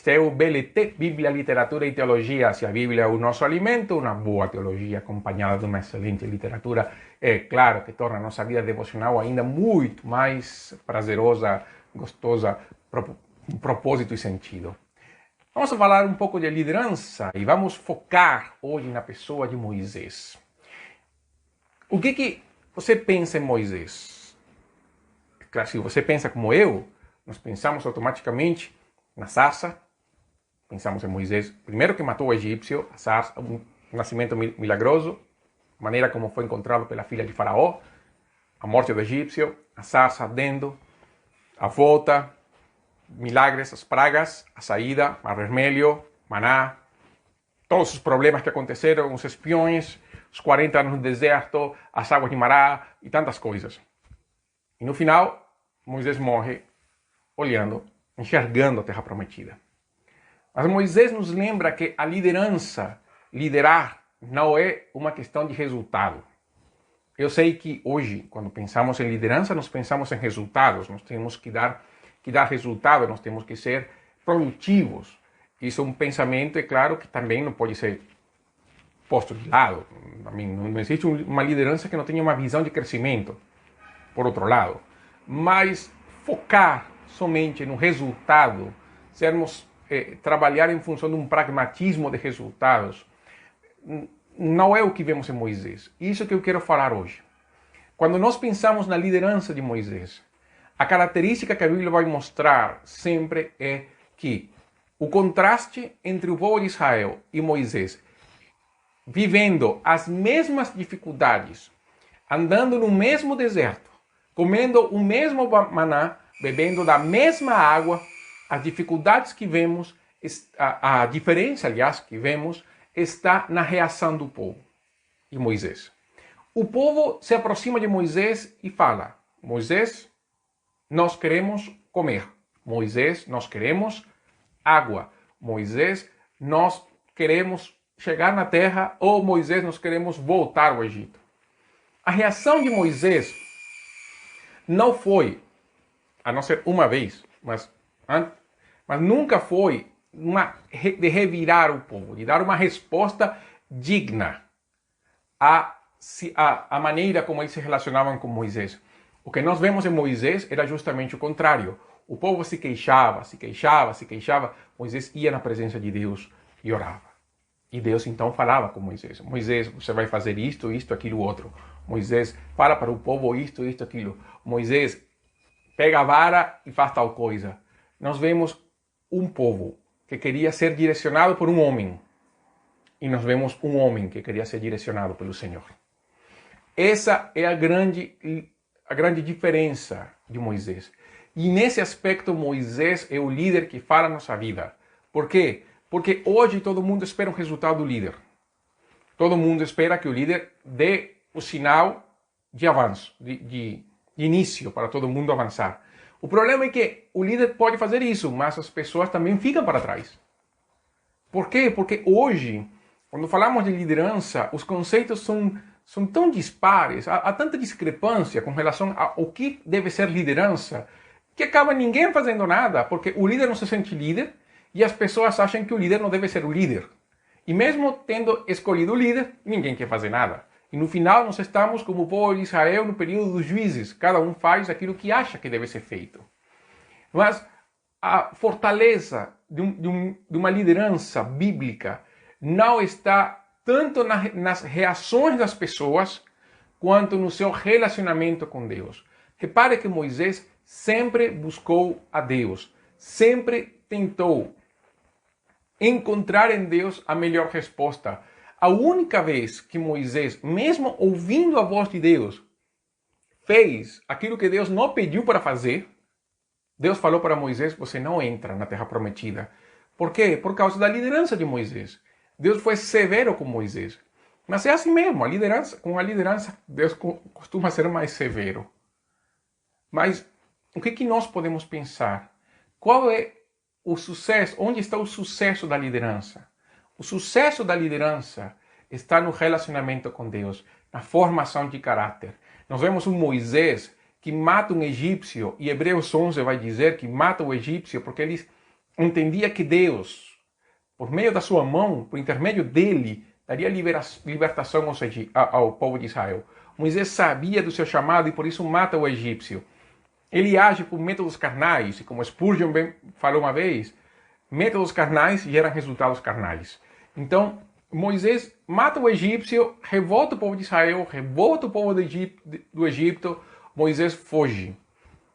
Este é o BLT, Bíblia, Literatura e Teologia. Se a Bíblia é o nosso alimento, uma boa teologia acompanhada de uma excelente literatura, é claro que torna a nossa vida devocional ainda muito mais prazerosa, gostosa, com propósito e sentido. Vamos falar um pouco de liderança e vamos focar hoje na pessoa de Moisés. O que você pensa em Moisés? Claro, se você pensa como eu, nós pensamos automaticamente na sarça, pensamos em Moisés, primeiro que matou o egípcio, a sarça, um nascimento milagroso, a maneira como foi encontrado pela filha de Faraó, a morte do egípcio, a sarça ardendo, a volta, milagres, as pragas, a saída, Mar Vermelho, Maná, todos os problemas que aconteceram, os espiões, os 40 anos no deserto, as águas de Mará e tantas coisas. E no final, Moisés morre olhando, enxergando a terra prometida. Mas Moisés nos lembra que a liderança, liderar, não é uma questão de resultado. Eu sei que hoje, quando pensamos em liderança, nós pensamos em resultados. Nós temos que dar resultado, nós temos que ser produtivos. Isso é um pensamento, é claro, que também não pode ser posto de lado. Não existe uma liderança que não tenha uma visão de crescimento, por outro lado. Mas focar somente no resultado, trabalhar em função de um pragmatismo de resultados, não é o que vemos em Moisés. Isso que eu quero falar hoje. Quando nós pensamos na liderança de Moisés, a característica que a Bíblia vai mostrar sempre é que o contraste entre o povo de Israel e Moisés, vivendo as mesmas dificuldades, andando no mesmo deserto, comendo o mesmo maná, bebendo da mesma água, as dificuldades que vemos, a diferença, aliás, que vemos, está na reação do povo e Moisés. O povo se aproxima de Moisés e fala: Moisés, nós queremos comer. Moisés, nós queremos água. Moisés, nós queremos chegar na terra. Ou Moisés, nós queremos voltar ao Egito. A reação de Moisés não foi, a não ser uma vez, mas nunca foi de revirar o povo, de dar uma resposta digna à maneira como eles se relacionavam com Moisés. O que nós vemos em Moisés era justamente o contrário. O povo se queixava. Moisés ia na presença de Deus e orava. E Deus então falava com Moisés: Moisés, você vai fazer isto, aquilo, outro. Moisés, fala para o povo isto, aquilo. Moisés, pega a vara e faz tal coisa. Nós vemos um povo que queria ser direcionado por um homem. E nós vemos um homem que queria ser direcionado pelo Senhor. Essa é a grande diferença de Moisés. E nesse aspecto, Moisés é o líder que fala a nossa vida. Por quê? Porque hoje todo mundo espera um resultado do líder. Todo mundo espera que o líder dê o sinal de avanço, de início, para todo mundo avançar. O problema é que o líder pode fazer isso, mas as pessoas também ficam para trás. Por quê? Porque hoje, quando falamos de liderança, os conceitos são tão dispares, há tanta discrepância com relação ao que deve ser liderança, que acaba ninguém fazendo nada, porque o líder não se sente líder e as pessoas acham que o líder não deve ser o líder. E mesmo tendo escolhido o líder, ninguém quer fazer nada. E no final nós estamos como o povo de Israel no período dos juízes. Cada um faz aquilo que acha que deve ser feito. Mas a fortaleza de uma liderança bíblica não está tanto nas reações das pessoas quanto no seu relacionamento com Deus. Repare que Moisés sempre buscou a Deus, sempre tentou encontrar em Deus a melhor resposta. A única vez que Moisés, mesmo ouvindo a voz de Deus, fez aquilo que Deus não pediu para fazer, Deus falou para Moisés: você não entra na terra prometida. Por quê? Por causa da liderança de Moisés. Deus foi severo com Moisés. Mas é assim mesmo, com a liderança, Deus costuma ser mais severo. Mas o que nós podemos pensar? Qual é o sucesso? Onde está o sucesso da liderança? O sucesso da liderança está no relacionamento com Deus, na formação de caráter. Nós vemos um Moisés que mata um egípcio, e Hebreus 11 vai dizer que mata o egípcio porque ele entendia que Deus, por meio da sua mão, por intermédio dele, daria libertação ao povo de Israel. Moisés sabia do seu chamado e por isso mata o egípcio. Ele age por métodos carnais, e como Spurgeon bem falou uma vez, métodos carnais geram resultados carnais. Então, Moisés mata o egípcio, revolta o povo de Israel, revolta o povo do Egito, Moisés foge.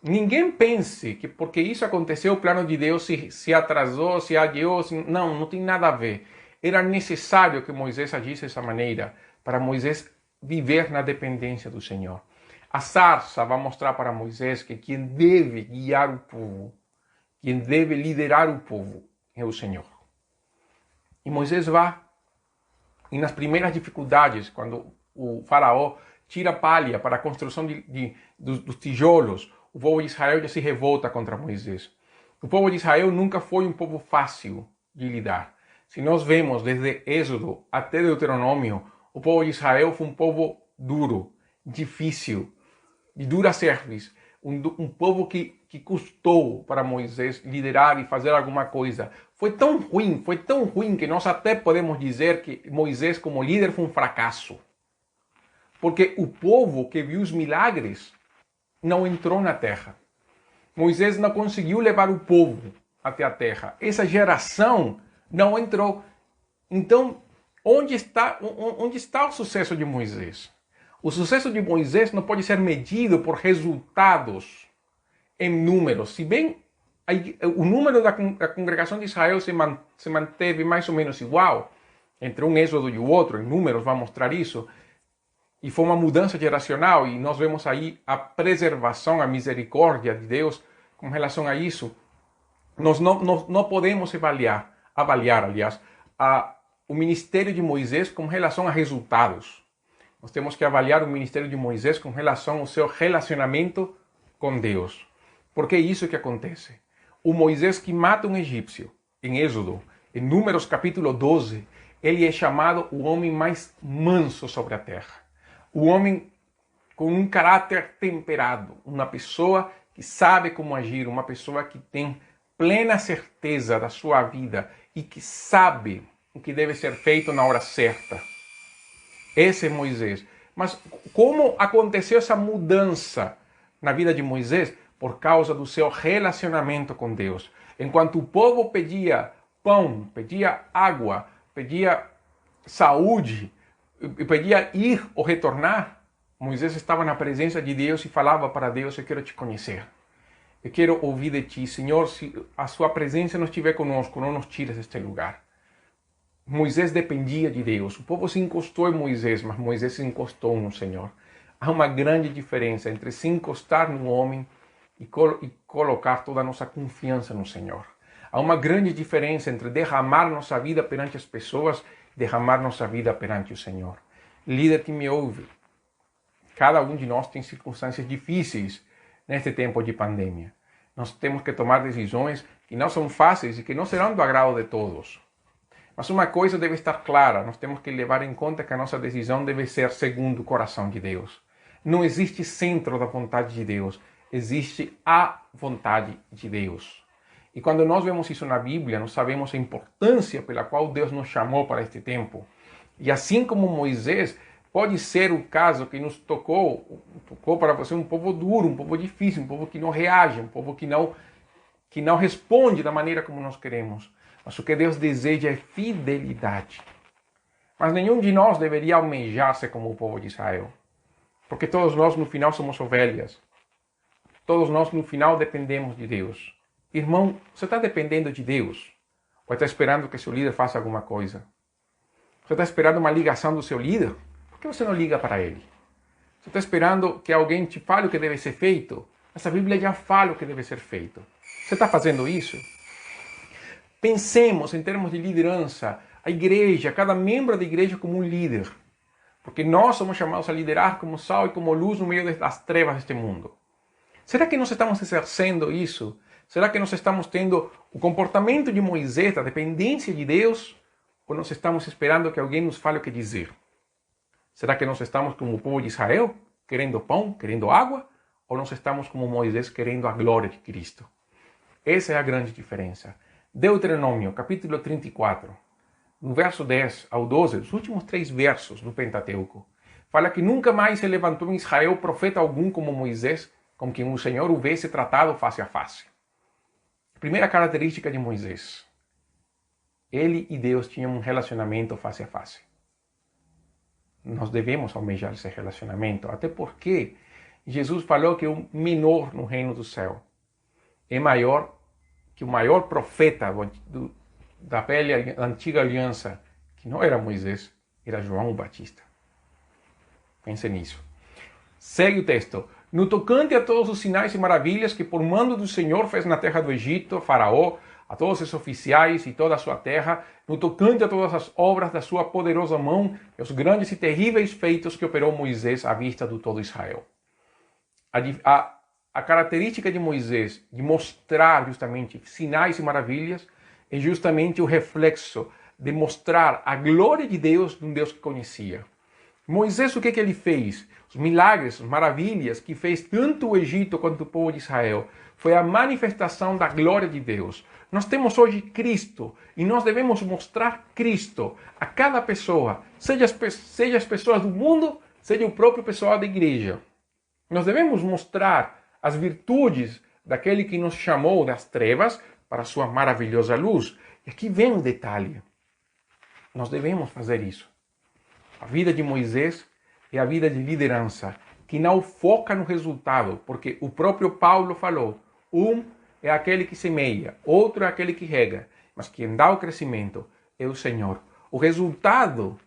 Ninguém pense que porque isso aconteceu, o plano de Deus se atrasou, se adiou. Não tem nada a ver. Era necessário que Moisés agisse dessa maneira para Moisés viver na dependência do Senhor. A sarça vai mostrar para Moisés que quem deve guiar o povo, quem deve liderar o povo é o Senhor. E Moisés vai. E nas primeiras dificuldades, quando o faraó tira palha para a construção dos tijolos, o povo de Israel já se revolta contra Moisés. O povo de Israel nunca foi um povo fácil de lidar. Se nós vemos desde Êxodo até Deuteronômio, o povo de Israel foi um povo duro, difícil, de dura cerviz. Um povo que custou para Moisés liderar e fazer alguma coisa. Foi tão ruim que nós até podemos dizer que Moisés como líder foi um fracasso. Porque o povo que viu os milagres não entrou na terra. Moisés não conseguiu levar o povo até a terra. Essa geração não entrou. Então, onde está o sucesso de Moisés? O sucesso de Moisés não pode ser medido por resultados em números. Se bem o número da congregação de Israel se manteve mais ou menos igual, entre um êxodo e o outro, em números vai mostrar isso, e foi uma mudança geracional, e nós vemos aí a preservação, a misericórdia de Deus com relação a isso. Nós não podemos avaliar o ministério de Moisés com relação a resultados. Nós temos que avaliar o ministério de Moisés com relação ao seu relacionamento com Deus. Porque é isso que acontece. O Moisés que mata um egípcio, em Êxodo, em Números capítulo 12, ele é chamado o homem mais manso sobre a terra. O homem com um caráter temperado, uma pessoa que sabe como agir, uma pessoa que tem plena certeza da sua vida e que sabe o que deve ser feito na hora certa. Esse é Moisés. Mas como aconteceu essa mudança na vida de Moisés? Por causa do seu relacionamento com Deus. Enquanto o povo pedia pão, pedia água, pedia saúde, pedia ir ou retornar, Moisés estava na presença de Deus e falava para Deus: eu quero te conhecer. Eu quero ouvir de ti, Senhor, se a sua presença não estiver conosco, não nos tires deste lugar. Moisés dependia de Deus. O povo se encostou em Moisés, mas Moisés se encostou no Senhor. Há uma grande diferença entre se encostar no homem e colocar toda a nossa confiança no Senhor. Há uma grande diferença entre derramar nossa vida perante as pessoas e derramar nossa vida perante o Senhor. Líder que me ouve, cada um de nós tem circunstâncias difíceis neste tempo de pandemia. Nós temos que tomar decisões que não são fáceis e que não serão do agrado de todos. Mas uma coisa deve estar clara, nós temos que levar em conta que a nossa decisão deve ser segundo o coração de Deus. Não existe centro da vontade de Deus, existe a vontade de Deus. E quando nós vemos isso na Bíblia, nós sabemos a importância pela qual Deus nos chamou para este tempo. E assim como Moisés, pode ser o caso que nos tocou para você um povo duro, um povo difícil, um povo que não reage, um povo que não responde da maneira como nós queremos. Mas o que Deus deseja é fidelidade. Mas nenhum de nós deveria almejar ser como o povo de Israel. Porque todos nós no final somos ovelhas. Todos nós no final dependemos de Deus. Irmão, você está dependendo de Deus? Ou está esperando que seu líder faça alguma coisa? Você está esperando uma ligação do seu líder? Por que você não liga para ele? Você está esperando que alguém te fale o que deve ser feito? Essa Bíblia já fala o que deve ser feito. Você está fazendo isso? Pensemos em termos de liderança. A igreja, cada membro da igreja como um líder. Porque nós somos chamados a liderar como sal e como luz no meio das trevas deste mundo. Será que nós estamos exercendo isso? Será que nós estamos tendo o comportamento de Moisés, a dependência de Deus? Ou nós estamos esperando que alguém nos fale o que dizer? Será que nós estamos como o povo de Israel, querendo pão, querendo água? Ou nós estamos como Moisés, querendo a glória de Cristo? Essa é a grande diferença. Deuteronômio, capítulo 34, no verso 10 ao 12, os últimos 3 versos do Pentateuco, fala que nunca mais se levantou em Israel profeta algum como Moisés, com quem o Senhor houvesse tratado face a face. Primeira característica de Moisés: ele e Deus tinham um relacionamento face a face. Nós devemos almejar esse relacionamento, até porque Jesus falou que o menor no reino do céu é maior que o maior profeta da velha antiga aliança, que não era Moisés, era João Batista. Pense nisso. Segue o texto. No tocante a todos os sinais e maravilhas que por mando do Senhor fez na terra do Egito, Faraó, a todos os oficiais e toda a sua terra, no tocante a todas as obras da sua poderosa mão e os grandes e terríveis feitos que operou Moisés à vista de todo Israel. A característica de Moisés de mostrar justamente sinais e maravilhas é justamente o reflexo de mostrar a glória de Deus, de um Deus que conhecia. Moisés, o que ele fez? Os milagres, as maravilhas que fez tanto o Egito quanto o povo de Israel, foi a manifestação da glória de Deus. Nós temos hoje Cristo e nós devemos mostrar Cristo a cada pessoa, seja as pessoas do mundo, seja o próprio pessoal da igreja. Nós devemos mostrar as virtudes daquele que nos chamou das trevas para a sua maravilhosa luz. E aqui vem um detalhe. Nós devemos fazer isso. A vida de Moisés é a vida de liderança, que não foca no resultado, porque o próprio Paulo falou, um é aquele que semeia, outro é aquele que rega, mas quem dá o crescimento é o Senhor. O resultado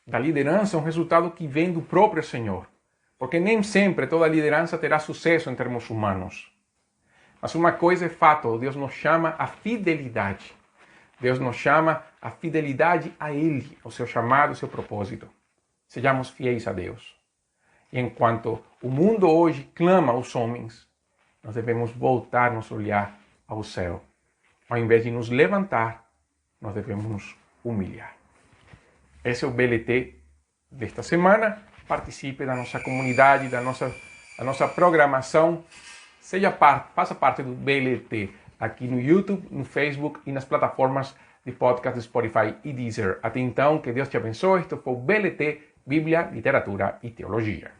da liderança é um resultado que vem do próprio Senhor, porque nem sempre toda liderança terá sucesso em termos humanos. Mas uma coisa é fato, Deus nos chama à fidelidade. Deus nos chama à fidelidade a Ele, ao seu chamado, ao seu propósito. Sejamos fiéis a Deus. E enquanto o mundo hoje clama aos homens, nós devemos voltar nosso olhar ao céu. Ao invés de nos levantar, nós devemos nos humilhar. Esse é o BLT desta semana. Participe da nossa comunidade, da nossa programação. Faça parte do BLT aqui no YouTube, no Facebook e nas plataformas de podcast do Spotify e Deezer. Até então, que Deus te abençoe. Este foi o BLT, Bíblia, Literatura e Teologia.